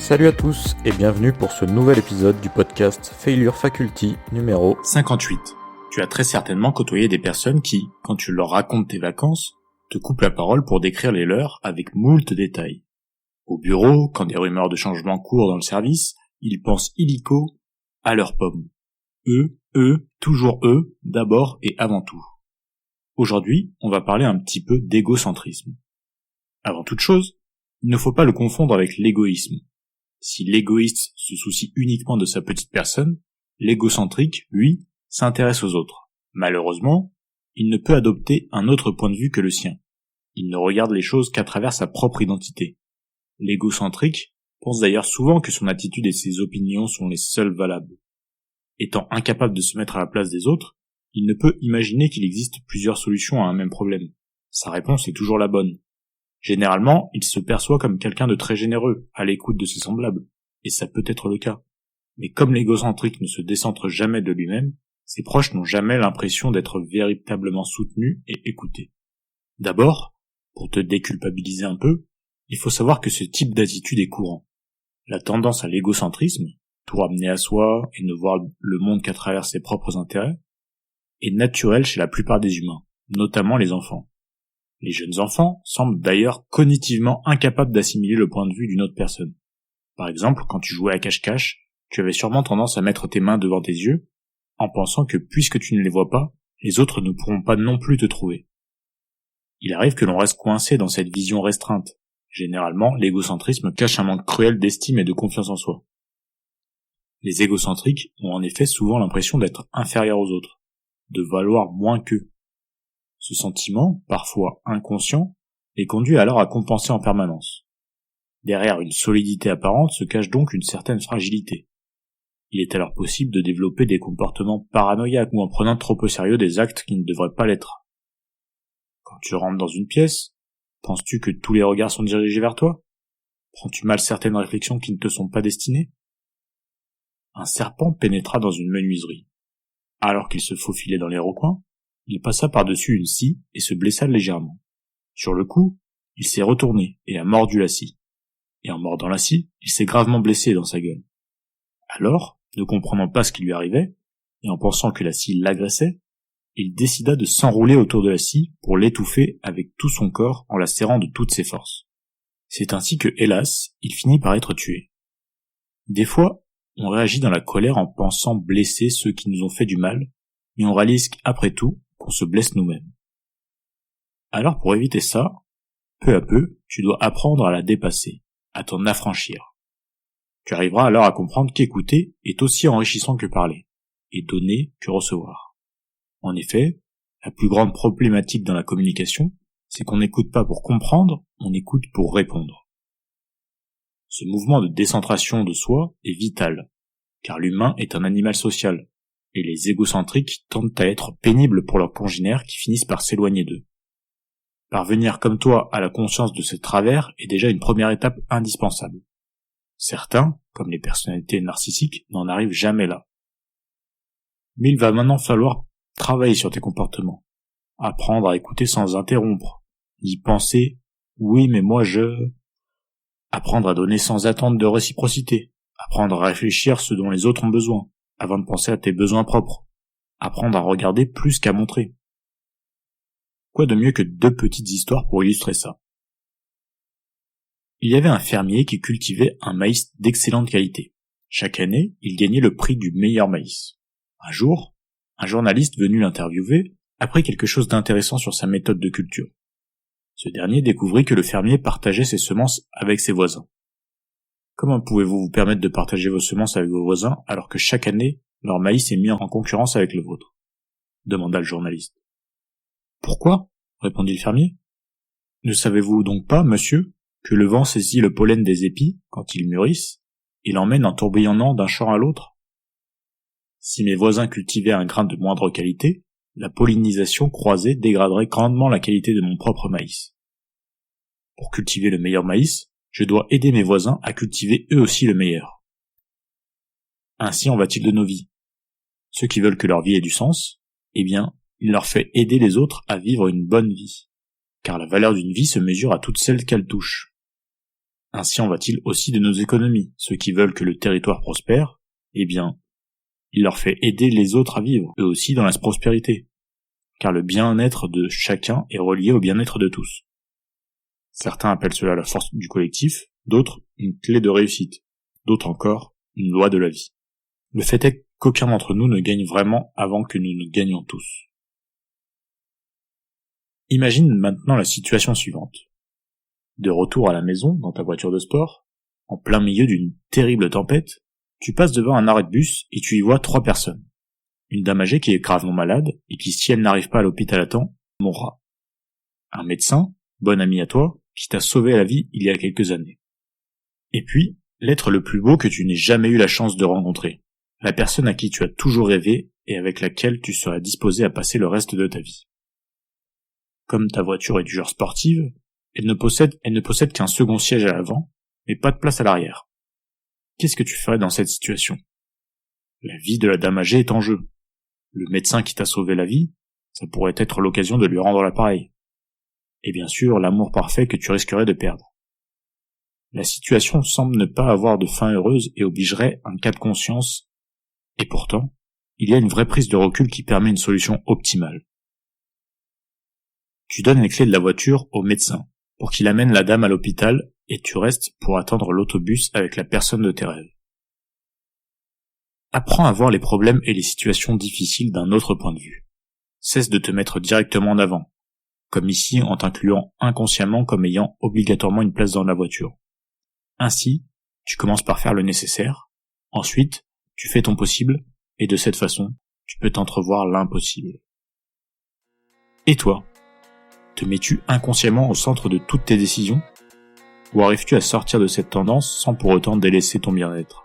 Salut à tous et bienvenue pour ce nouvel épisode du podcast Failure Faculty numéro 58. Tu as très certainement côtoyé des personnes qui, quand tu leur racontes tes vacances, te coupent la parole pour décrire les leurs avec moult détails. Au bureau, quand des rumeurs de changement courent dans le service, ils pensent illico à leurs pommes. Eux, toujours eux, d'abord et avant tout. Aujourd'hui, on va parler un petit peu d'égocentrisme. Avant toute chose, il ne faut pas le confondre avec l'égoïsme. Si l'égoïste se soucie uniquement de sa petite personne, l'égocentrique, lui, s'intéresse aux autres. Malheureusement, il ne peut adopter un autre point de vue que le sien. Il ne regarde les choses qu'à travers sa propre identité. L'égocentrique pense d'ailleurs souvent que son attitude et ses opinions sont les seules valables. Étant incapable de se mettre à la place des autres, il ne peut imaginer qu'il existe plusieurs solutions à un même problème. Sa réponse est toujours la bonne. Généralement, il se perçoit comme quelqu'un de très généreux, à l'écoute de ses semblables, et ça peut être le cas. Mais comme l'égocentrique ne se décentre jamais de lui-même, ses proches n'ont jamais l'impression d'être véritablement soutenus et écoutés. D'abord, pour te déculpabiliser un peu, il faut savoir que ce type d'attitude est courant. La tendance à l'égocentrisme, tout ramener à soi et ne voir le monde qu'à travers ses propres intérêts, est naturelle chez la plupart des humains, notamment les enfants. Les jeunes enfants semblent d'ailleurs cognitivement incapables d'assimiler le point de vue d'une autre personne. Par exemple, quand tu jouais à cache-cache, tu avais sûrement tendance à mettre tes mains devant tes yeux, en pensant que puisque tu ne les vois pas, les autres ne pourront pas non plus te trouver. Il arrive que l'on reste coincé dans cette vision restreinte. Généralement, l'égocentrisme cache un manque cruel d'estime et de confiance en soi. Les égocentriques ont en effet souvent l'impression d'être inférieurs aux autres, de valoir moins qu'eux. Ce sentiment, parfois inconscient, les conduit alors à compenser en permanence. Derrière une solidité apparente se cache donc une certaine fragilité. Il est alors possible de développer des comportements paranoïaques ou en prenant trop au sérieux des actes qui ne devraient pas l'être. Quand tu rentres dans une pièce, penses-tu que tous les regards sont dirigés vers toi? Prends-tu mal certaines réflexions qui ne te sont pas destinées? Un serpent pénétra dans une menuiserie. Alors qu'il se faufilait dans les recoins, il passa par-dessus une scie et se blessa légèrement. Sur le coup, il s'est retourné et a mordu la scie. Et en mordant la scie, il s'est gravement blessé dans sa gueule. Alors, ne comprenant pas ce qui lui arrivait, et en pensant que la scie l'agressait, il décida de s'enrouler autour de la scie pour l'étouffer avec tout son corps en la serrant de toutes ses forces. C'est ainsi que, hélas, il finit par être tué. Des fois, on réagit dans la colère en pensant blesser ceux qui nous ont fait du mal, mais on réalise qu'après tout, qu'on se blesse nous-mêmes. Alors pour éviter ça, peu à peu, tu dois apprendre à la dépasser, à t'en affranchir. Tu arriveras alors à comprendre qu'écouter est aussi enrichissant que parler, et donner que recevoir. En effet, la plus grande problématique dans la communication, c'est qu'on n'écoute pas pour comprendre, on écoute pour répondre. Ce mouvement de décentration de soi est vital, car l'humain est un animal social, et les égocentriques tendent à être pénibles pour leurs congénères qui finissent par s'éloigner d'eux. Parvenir comme toi à la conscience de ces travers est déjà une première étape indispensable. Certains, comme les personnalités narcissiques, n'en arrivent jamais là. Mais il va maintenant falloir travailler sur tes comportements, apprendre à écouter sans interrompre, y penser « oui mais moi je… » apprendre à donner sans attendre de réciprocité, apprendre à réfléchir ce dont les autres ont besoin, avant de penser à tes besoins propres. Apprendre à regarder plus qu'à montrer. Quoi de mieux que 2 petites histoires pour illustrer ça? Il y avait un fermier qui cultivait un maïs d'excellente qualité. Chaque année, il gagnait le prix du meilleur maïs. Un jour, un journaliste venu l'interviewer apprit quelque chose d'intéressant sur sa méthode de culture. Ce dernier découvrit que le fermier partageait ses semences avec ses voisins. Comment pouvez-vous vous permettre de partager vos semences avec vos voisins alors que chaque année, leur maïs est mis en concurrence avec le vôtre? Demanda le journaliste. Pourquoi? Répondit le fermier. Ne savez-vous donc pas, monsieur, que le vent saisit le pollen des épis quand ils mûrissent et l'emmène en tourbillonnant d'un champ à l'autre? Si mes voisins cultivaient un grain de moindre qualité, la pollinisation croisée dégraderait grandement la qualité de mon propre maïs. Pour cultiver le meilleur maïs, je dois aider mes voisins à cultiver eux aussi le meilleur. Ainsi en va-t-il de nos vies. Ceux qui veulent que leur vie ait du sens, eh bien, il leur fait aider les autres à vivre une bonne vie, car la valeur d'une vie se mesure à toutes celles qu'elle touche. Ainsi en va-t-il aussi de nos économies. Ceux qui veulent que le territoire prospère, eh bien, il leur fait aider les autres à vivre, eux aussi dans la prospérité. Car le bien-être de chacun est relié au bien-être de tous. Certains appellent cela la force du collectif, d'autres une clé de réussite, d'autres encore une loi de la vie. Le fait est qu'aucun d'entre nous ne gagne vraiment avant que nous ne gagnions tous. Imagine maintenant la situation suivante. De retour à la maison, dans ta voiture de sport, en plein milieu d'une terrible tempête, tu passes devant un arrêt de bus et tu y vois 3 personnes. Une dame âgée qui est gravement malade et qui, si elle n'arrive pas à l'hôpital à temps, mourra. Un médecin, bon ami à toi, qui t'a sauvé la vie il y a quelques années. Et puis, l'être le plus beau que tu n'aies jamais eu la chance de rencontrer. La personne à qui tu as toujours rêvé et avec laquelle tu serais disposé à passer le reste de ta vie. Comme ta voiture est du genre sportive, elle ne possède qu'un second siège à l'avant, mais pas de place à l'arrière. Qu'est-ce que tu ferais dans cette situation? La vie de la dame âgée est en jeu. Le médecin qui t'a sauvé la vie, ça pourrait être l'occasion de lui rendre l'appareil. Et bien sûr, l'amour parfait que tu risquerais de perdre. La situation semble ne pas avoir de fin heureuse et obligerait un cas de conscience. Et pourtant, il y a une vraie prise de recul qui permet une solution optimale. Tu donnes les clés de la voiture au médecin pour qu'il amène la dame à l'hôpital et tu restes pour attendre l'autobus avec la personne de tes rêves. Apprends à voir les problèmes et les situations difficiles d'un autre point de vue. Cesse de te mettre directement en avant, comme ici en t'incluant inconsciemment comme ayant obligatoirement une place dans la voiture. Ainsi, tu commences par faire le nécessaire, ensuite, tu fais ton possible, et de cette façon, tu peux t'entrevoir l'impossible. Et toi? Te mets-tu inconsciemment au centre de toutes tes décisions? Ou arrives-tu à sortir de cette tendance sans pour autant délaisser ton bien-être?